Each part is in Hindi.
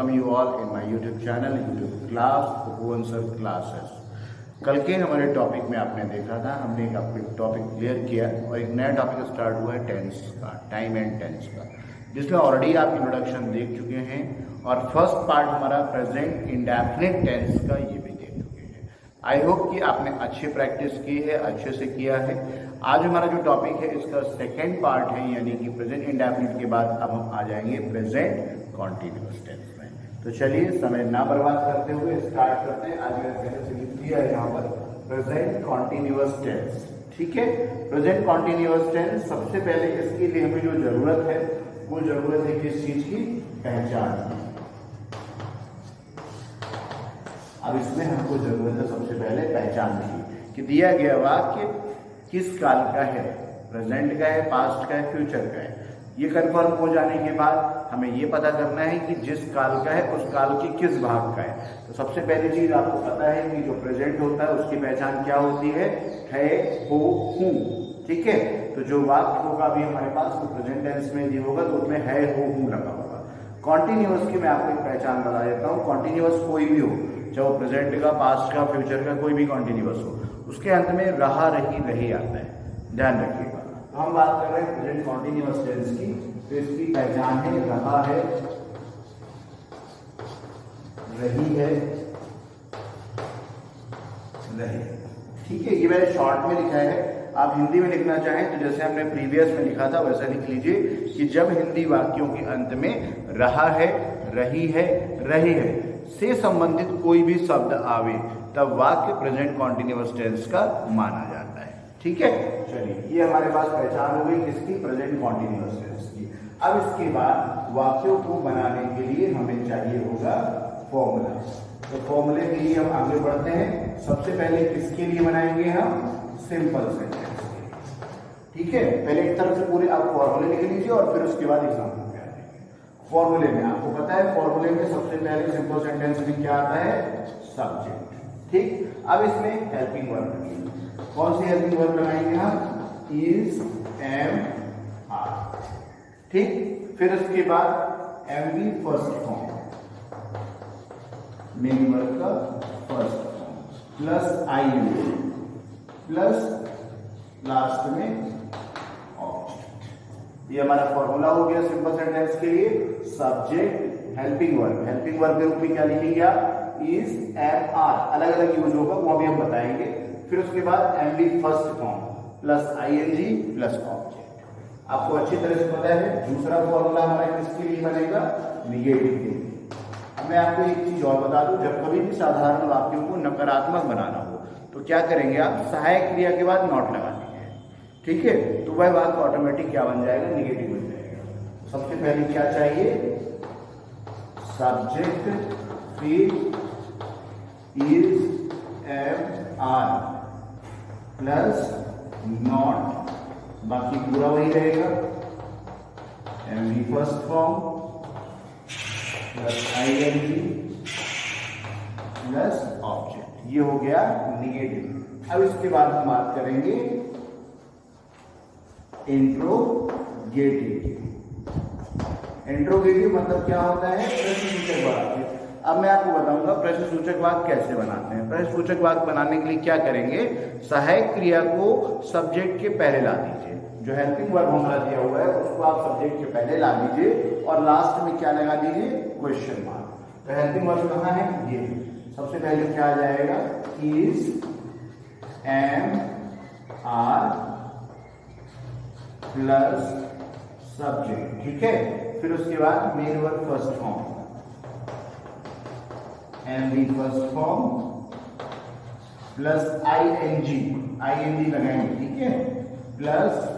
welcome you all in my YouTube channel, YouTube class, Bhuvan Sir Classes। कल के हमारे टॉपिक में आपने देखा था, हमने एक टॉपिक क्लियर किया और एक नया टॉपिक स्टार्ट हुआ है टेंस का, टाइम एंड टेंस का, जिसमें ऑलरेडी आप इंट्रोडक्शन देख चुके हैं और फर्स्ट पार्ट हमारा प्रेजेंट इंडेफिनिट टेंस का ये भी देख चुके हैं। आई होप कि आपने अच्छी प्रैक्टिस की है, अच्छे से किया है। आज हमारा जो टॉपिक है इसका सेकेंड पार्ट है, यानी कि प्रेजेंट इंडेफिनिट के बाद अब हम आ जाएंगे प्रेजेंट कॉन्टिन्यूअस टेंस में। तो चलिए समय ना बर्बाद करते हुए स्टार्ट करते हैं। आज मैंने पहले से लिख दिया है यहाँ पर प्रेजेंट कॉन्टिन्यूअस टेंस, ठीक है। प्रेजेंट कॉन्टिन्यूअस टेंस, सबसे पहले इसके लिए हमें जो जरूरत है वो जरूरत है किस चीज की? पहचान की। अब इसमें हमको जरूरत है सबसे पहले पहचान की कि दिया गया वाक्य किस काल का है, प्रेजेंट का है, पास्ट का है, फ्यूचर का है। ये कंफर्म हो जाने के बाद हमें ये पता करना है कि जिस काल का है उस काल के किस भाग का है। तो सबसे पहली चीज आपको पता है कि जो प्रेजेंट होता है उसकी पहचान क्या होती है हो, हूं, ठीक है। तो जो वाक्य होगा अभी हमारे पास वो प्रेजेंट टेंस में ये होगा तो उसमें है, हो, हूं लगा होगा। कॉन्टिन्यूअस की मैं आपको एक पहचान बता देता हूँ। कॉन्टिन्यूअस कोई भी हो, चाहे वो प्रेजेंट का, पास्ट का, फ्यूचर का, कोई भी कॉन्टिन्यूअस हो, उसके अंत में रहा, रही आता है, ध्यान रखिएगा। तो हम बात कर रहे हैं प्रेजेंट कॉन्टिन्यूअस टेंस की, तो इसकी पहचान है रहा है, रही है, रहे, ठीक है। ये मैंने शॉर्ट में लिखा है, आप हिंदी में लिखना चाहें तो जैसे हमने प्रीवियस में लिखा था वैसा लिख लीजिए कि जब हिंदी वाक्यों के अंत में रहा है, रही है, रहे है से संबंधित कोई भी शब्द आवे तब वाक्य प्रेजेंट कॉन्टिन्यूअस टेंस का माना जाता है, ठीक है। चलिए, ये हमारे पास पहचान हो गई किसकी? प्रेजेंट कॉन्टिन्यूअस टेंस की। अब इसके बाद वाक्यों को बनाने के लिए हमें चाहिए होगा फॉर्मूला। तो फॉर्मूले के लिए हम आगे बढ़ते हैं। सबसे पहले किसके लिए बनाएंगे हम? सिंपल सेंटेंस के, ठीक है। पहले एक तरफ से पूरे आप फॉर्मूले लिख लीजिए और फिर उसके बाद एग्जाम्पल पे आ जाएंगे। फॉर्मूले में आपको पता है, फॉर्मूले में सबसे पहले सिंपल सेंटेंस में क्या आता है? सब्जेक्ट, ठीक। अब इसमें हेल्पिंग वर्ब लगेगी। कौन सी हेल्पिंग वर्ब लगाएंगे हम? इज, एम, आर, ठीक। फिर उसके बाद M V first form, main verb का first form, plus I plus last में ऑब्जेक्ट। ये हमारा फॉर्मूला हो गया सिंपल सेंटेंस के लिए। Subject, helping verb, helping verb के रूप में क्या लिखेंगे आप? इज, एम, आर, अलग अलग यूज होगा वो भी हम बताएंगे। फिर उसके बाद M V first form plus ING plus object. आपको अच्छी तरह से पता है दूसरा फॉर्मूला हमारा किसके लिए बनेगा? निगेटिव के लिए। अब मैं आपको एक चीज और बता दूं, जब कभी भी साधारण वाक्यों को नकारात्मक बनाना हो तो क्या करेंगे आप? सहायक क्रिया के बाद नॉट लगा देंगे, ठीक है। तो वह वाक्य ऑटोमेटिक क्या बन जाएगा? निगेटिव बन जाएगा। सबसे पहले क्या चाहिए? सब्जेक्ट, फिर is, am, are plus not, बाकी पूरा वही रहेगा, M V first form plus I N G plus object. ये हो गया निगेटिव। अब इसके बाद हम बात करेंगे इंट्रोगेटिव। इंट्रोगेटिव मतलब क्या होता है? प्रश्नसूचक वाक्य। अब मैं आपको बताऊंगा प्रश्नसूचक वाक्य कैसे बनाते हैं। प्रश्नसूचक वाक्य बनाने के लिए क्या करेंगे? सहायक क्रिया को सब्जेक्ट के पहले ला दीजिए। जो हेल्पिंग वर्ब हमारा दिया हुआ है उसको आप सब्जेक्ट के पहले ला दीजिए और लास्ट में क्या लगा दीजिए? Question mark. तो हेल्पिंग वर्ब कहाँ है? ये सबसे पहले क्या आ जाएगा? Is, am, are plus subject, ठीक है। फिर उसके बाद main verb first form, M V first form plus I N G लगाएंगे, ठीक है, प्लस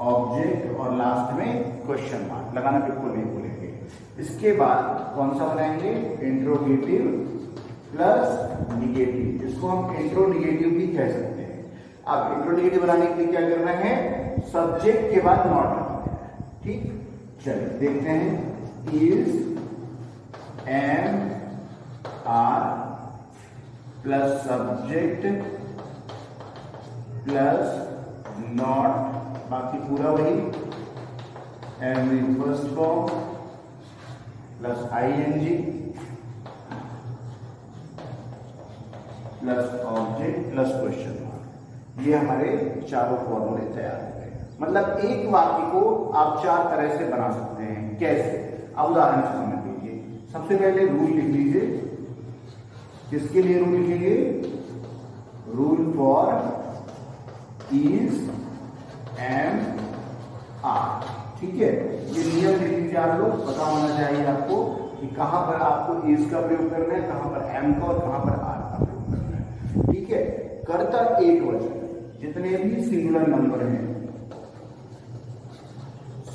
ऑब्जेक्ट और लास्ट में क्वेश्चन मार्क। लगाना बिल्कुल नहीं भूलेंगे। इसके बाद कौन सा बनाएंगे? Interrogative plus negative. इसको हम इंट्रो निगेटिव भी कह सकते हैं। अब इंट्रो निगेटिव बनाने के लिए क्या करना है? सब्जेक्ट के बाद नॉट लगाना है, ठीक। चलिए देखते हैं। Is, am, are plus subject plus not, बाकी पूरा वही, M V first form plus ING plus object plus question mark. ये हमारे चारों फॉर्मूले तैयार हो गए। मतलब एक वाक्य को आप चार तरह से बना सकते हैं। कैसे? अब उदाहरण से समझ लीजिए। सबसे पहले रूल लिख लीजिए। किसके लिए रूल लिखेंगे? Rule for is and are. ठीक है, ये नियम लिख लीजिए। आप लोग पता होना चाहिए आपको कि कहां पर आपको इज का प्रयोग करना है, कहां पर एम का और कहां पर आर का प्रयोग करना है। ठीक है, कर्ता एक वचन, जितने भी सिंगुलर नंबर हैं,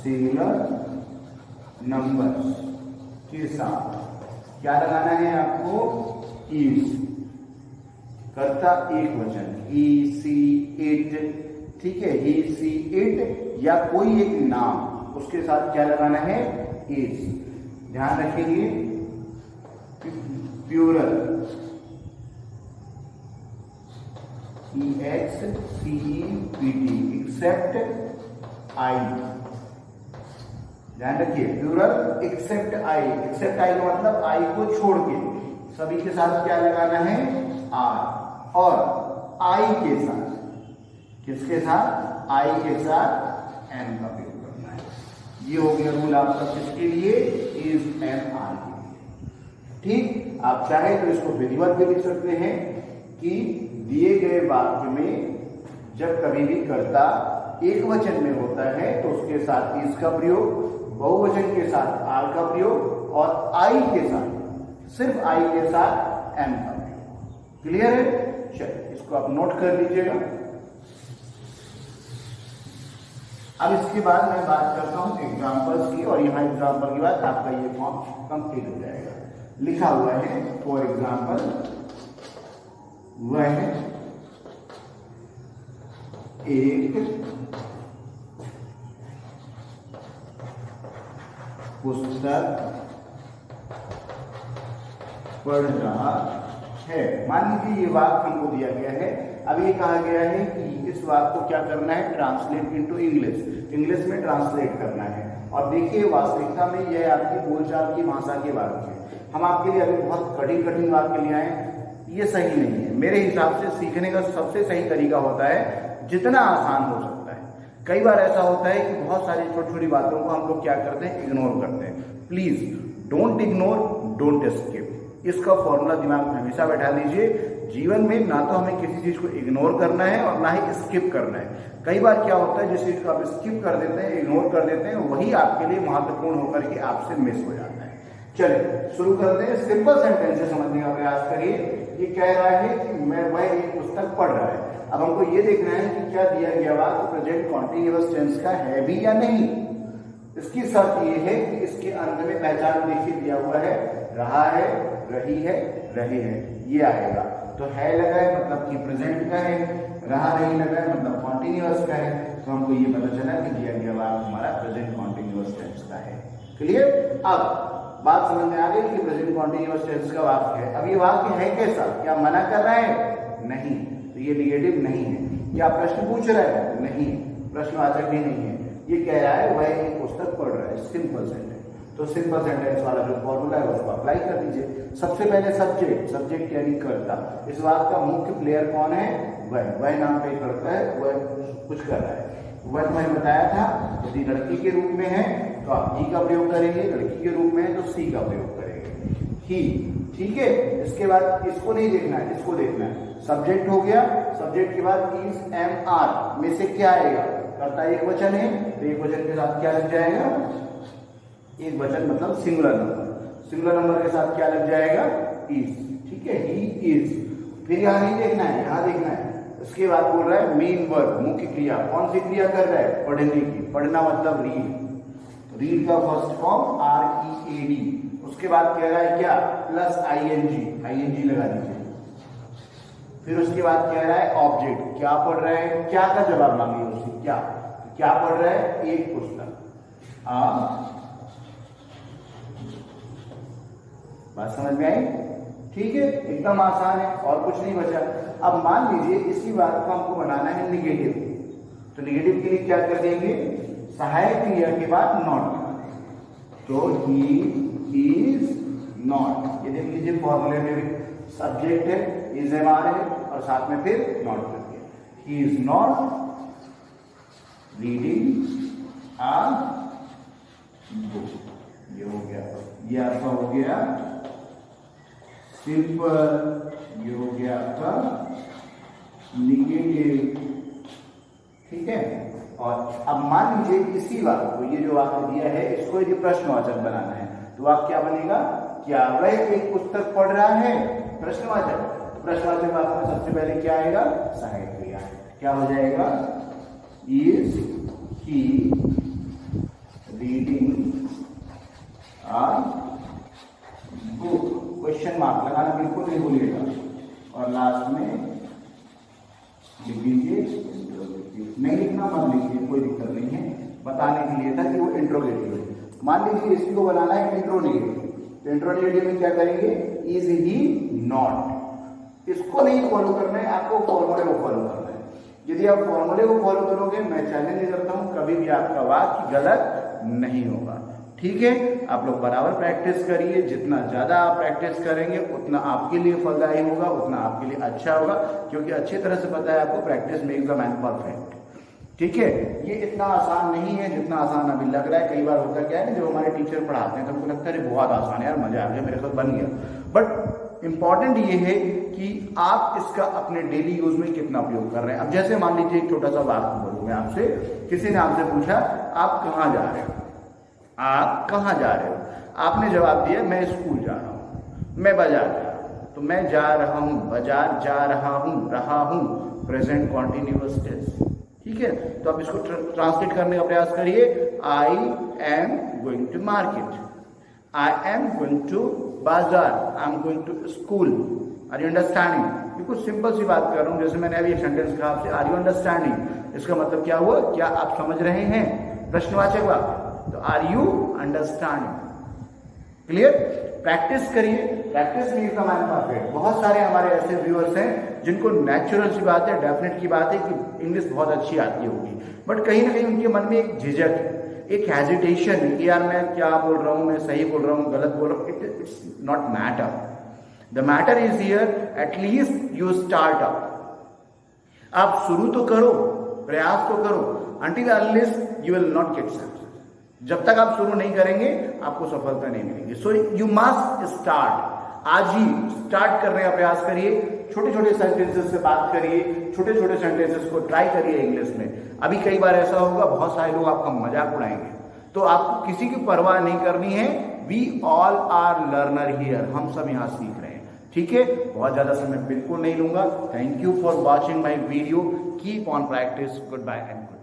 सिंगुलर नंबर्स के साथ क्या लगाना है आपको? इज। कर्ता एक वचन, ही सी इट। ठीक है, ही सी इट या कोई एक नाम, उसके साथ क्या लगाना है? इज। ध्यान रखेंगे, प्लूरल EXCEPT एक्सेप्ट आई। ध्यान रखिए, प्लूरल एक्सेप्ट आई। एक्सेप्ट आई का मतलब आई को छोड़ के सभी के साथ क्या लगाना है? आर। और आई के साथ, किसके साथ? आई के साथ एम का प्रयोग करना है। ये हो गया रूल आपका किसके लिए? इज एंड आर के लिए। ठीक, आप चाहे तो इसको विधिवत भी लिख सकते हैं कि दिए गए वाक्य में जब कभी भी कर्ता एक वचन में होता है तो उसके साथ इज का प्रयोग, बहुवचन के साथ आर का प्रयोग और आई के साथ, सिर्फ आई के साथ एम का प्रयोग। क्लियर है? चलिए, इसको आप नोट कर लीजिएगा। अब इसके बाद मैं बात करता हूं एग्जाम्पल्स की, और यहां एग्जाम्पल के बाद आपका ये फॉर्म कंप्लीट हो जाएगा। लिखा हुआ है फॉर एग्जाम्पल, वह एक पुस्तक पढ़ रहा है। मान लीजिए ये वाक्य हमको दिया गया है। अब ये कहा गया है कि इस वाक्य को क्या करना है? ट्रांसलेट इनटू इंग्लिश, इंग्लिश में ट्रांसलेट करना है। और देखिए, वास्तविकता में यह आपकी बोलचाल की भाषा के वाक्य है। हम आपके लिए अभी बहुत कठिन कठिन वाक्य ले आए, ये सही नहीं है। मेरे हिसाब से सीखने का सबसे सही तरीका होता है जितना आसान हो सकता है। कई बार ऐसा होता है कि बहुत सारी छोटी छोटी बातों को हम लोग क्या करते हैं? इग्नोर करते हैं। Please don't ignore, don't escape. इसका फॉर्मूला दिमाग में हमेशा बैठा लीजिए। जीवन में ना तो हमें किसी चीज को इग्नोर करना है और ना ही स्किप करना है। कई बार क्या होता है, जिस चीज को आप स्किप कर देते हैं, इग्नोर कर देते हैं, वही आपके लिए महत्वपूर्ण होकर के आपसे मिस हो जाता है। चलिए शुरू करते हैं। सिंपल सेंटेंस से समझने का प्रयास करिए। ये कह रहा है कि वह एक पुस्तक पढ़ रहा है। अब हमको ये देखना है कि क्या दिया गया वाक्य प्रेजेंट कॉन्टिन्यूअस टेंस का है भी या नहीं। इसकी शर्त ये है कि इसके अंत में पहचान देखिए दिया हुआ है, रहा है, रही है, रहे हैं, ये आएगा। तो है लगा है मतलब कि प्रेजेंट का है, रहा नहीं लगा है मतलब कॉन्टिन्यूअस का है। तो हमको ये पता चला कि दिया गया वाक्य हमारा प्रेजेंट कॉन्टिन्यूअस टेंस का है। क्लियर? अब बात समझ में आ गई कि प्रेजेंट कॉन्टिन्यूअस टेंस का वाक्य है। अब ये वाक्य है कैसा? क्या मना कर रहा है? नहीं। तो ये निगेटिव नहीं है। क्या प्रश्न पूछ रहा है? नहीं, प्रश्नवाचक भी नहीं है। ये कह रहा है वह एक पुस्तक पढ़ रहा है। Simple sentence. तो सिंपल सेंटेंस वाला जो फॉर्मूला है उसको अप्लाई कर दीजिए। सबसे पहले सब्जेक्ट, सब्जेक्ट यानी कर्ता। इस वाक्य का मुख्य प्लेयर कौन है? वह नाम पे करता है, वह कुछ कर रहा है। वह मैंने बताया था, यदि लड़की के रूप में है तो आप ही का प्रयोग करेंगे, लड़की के रूप में है तो सी का प्रयोग करेंगे। ही। ठीक है, इसके बाद इसको नहीं देखना है, इसको देखना है। सब्जेक्ट हो गया, सब्जेक्ट के बाद इज एम आर में से क्या आएगा? कर्ता एक वचन है तो एक वचन के साथ क्या लग जाएगा? एक वचन मतलब सिंगुलर नंबर। सिंगुलर नंबर के साथ क्या लग जाएगा? इज। ठीक है, ही इज। फिर यहां नहीं देखना है, यहां देखना है। उसके बाद बोल रहा है मेन वर्ब, मुख्य क्रिया। कौन सी क्रिया कर रहा है? पढ़ने की। पढ़ना मतलब रीड। रीड का फर्स्ट फॉर्म READ। उसके बाद कह रहा है क्या? प्लस ING लगा दीजिए। फिर उसके बाद कह रहा है ऑब्जेक्ट। क्या पढ़ रहा है? क्या का जवाब मांगिए उससे। क्या पढ़ रहा है? एक पुस्तक। बात समझ में आई? ठीक है, एकदम आसान है और कुछ नहीं बचा। अब मान लीजिए इसी बात को हमको बनाना है निगेटिव। तो निगेटिव के लिए क्या कर देंगे? सहायक क्रिया के बाद नॉट लगा देंगे। तो ही इज नॉट। ये देख लीजिए फॉर्मूले में भी सब्जेक्ट है, इज एम-आर है और साथ में फिर नॉट कर दिया। He is not reading a book. ये हो गया, ये आपका हो गया सिंपल, ये हो गया आपका निगेटिव। ठीक है, और अब मान लीजिए इसी वाक्य को, ये जो वाक्य दिया है इसको यदि प्रश्नवाचक बनाना है तो वाक्य क्या बनेगा? क्या वह एक पुस्तक पढ़ रहा है? प्रश्नवाचक। प्रश्नवाचक वाक्य में सबसे पहले क्या आएगा? सहायक क्रिया। क्या हो जाएगा? Is he reading a book? Question mark लगाना बिल्कुल नहीं भूलिएगा और लास्ट में लिख दीजिए नहीं लिखना मत लिखिए, कोई दिक्कत नहीं है, बताने के लिए था कि वो इंट्रोगेटिव है। मान लीजिए इसी को बनाना है इंट्रोनेगेटिव, तो इंट्रोनेगेटिव में क्या करेंगे? Is he not. इसको नहीं फॉलो करना है, आपको फॉर्मूले को फॉलो करना है। यदि आप फॉर्मूले को फॉलो करोगे, मैं चैलेंज करता हूं कभी भी आपका वाक्य गलत नहीं होगा। ठीक है, आप लोग बराबर प्रैक्टिस करिए। जितना ज्यादा आप प्रैक्टिस करेंगे उतना आपके लिए फलदायी होगा, उतना आपके लिए अच्छा होगा, क्योंकि अच्छी तरह से पता है आपको practice makes the man perfect. ठीक है, ये इतना आसान नहीं है जितना आसान अभी लग रहा है। कई बार होता क्या है, जब हमारे टीचर पढ़ाते हैं तो हमको लगता है बहुत आसान है यार, मजा आ गया, मेरे साथ बन गया। बट इंपॉर्टेंट ये है कि आप इसका अपने डेली यूज में कितना उपयोग कर रहे हैं। अब जैसे मान लीजिए एक छोटा सा वाक्य बोलूं मैं आपसे, किसी ने आपसे पूछा आप कहाँ जा रहे हो? आप कहाँ जा रहे हो? आपने जवाब दिया मैं स्कूल जा रहा हूँ, मैं बाजार जा रहा हूँ। तो मैं जा रहा हूँ, बाजार जा रहा हूँ, प्रेजेंट कॉन्टिन्यूअस टेंस। ठीक है, तो आप इसको ट्रांसलेट करने का प्रयास करिए। I am going to market, I am going to bazaar, I am going to school. Are you understanding? बिल्कुल सिंपल सी बात कर रहा हूँ। जैसे मैंने अभी एक सेंटेंस कहा आपसे, आर यू अंडरस्टैंडिंग? इसका मतलब क्या हुआ? क्या आप समझ रहे हैं? प्रश्नवाचक वाक्य, तो are you understanding? Clear? Practice करिए, practice makes the man perfect. बहुत सारे हमारे ऐसे व्यूअर्स हैं जिनको नेचुरल सी बात है, डेफिनेट की बात है कि इंग्लिश बहुत अच्छी आती होगी, बट कहीं ना कहीं उनके मन में एक झिझक है, एक हेजिटेशन है कि यार मैं क्या बोल रहा हूँ, मैं सही बोल रहा हूँ, गलत बोल रहा हूँ। It's not matter. The matter is here at least you start up. आप शुरू तो करो, प्रयास तो करो। until unless you will not get success। जब तक आप शुरू नहीं करेंगे आपको सफलता नहीं मिलेगी। So you must start. आज ही स्टार्ट करने का प्रयास करिए। छोटे छोटे सेंटेंसेस से बात करिए, छोटे छोटे सेंटेंसेस को ट्राई करिए इंग्लिश में। अभी कई बार ऐसा होगा, बहुत सारे लोग आपका मजाक उड़ाएंगे, तो आपको किसी की परवाह नहीं करनी है। We all are learner here. हम सब यहाँ सीख रहे हैं। ठीक है, बहुत ज्यादा समय बिल्कुल नहीं लूंगा। Thank you for watching my video. Keep on practice. Good bye and good.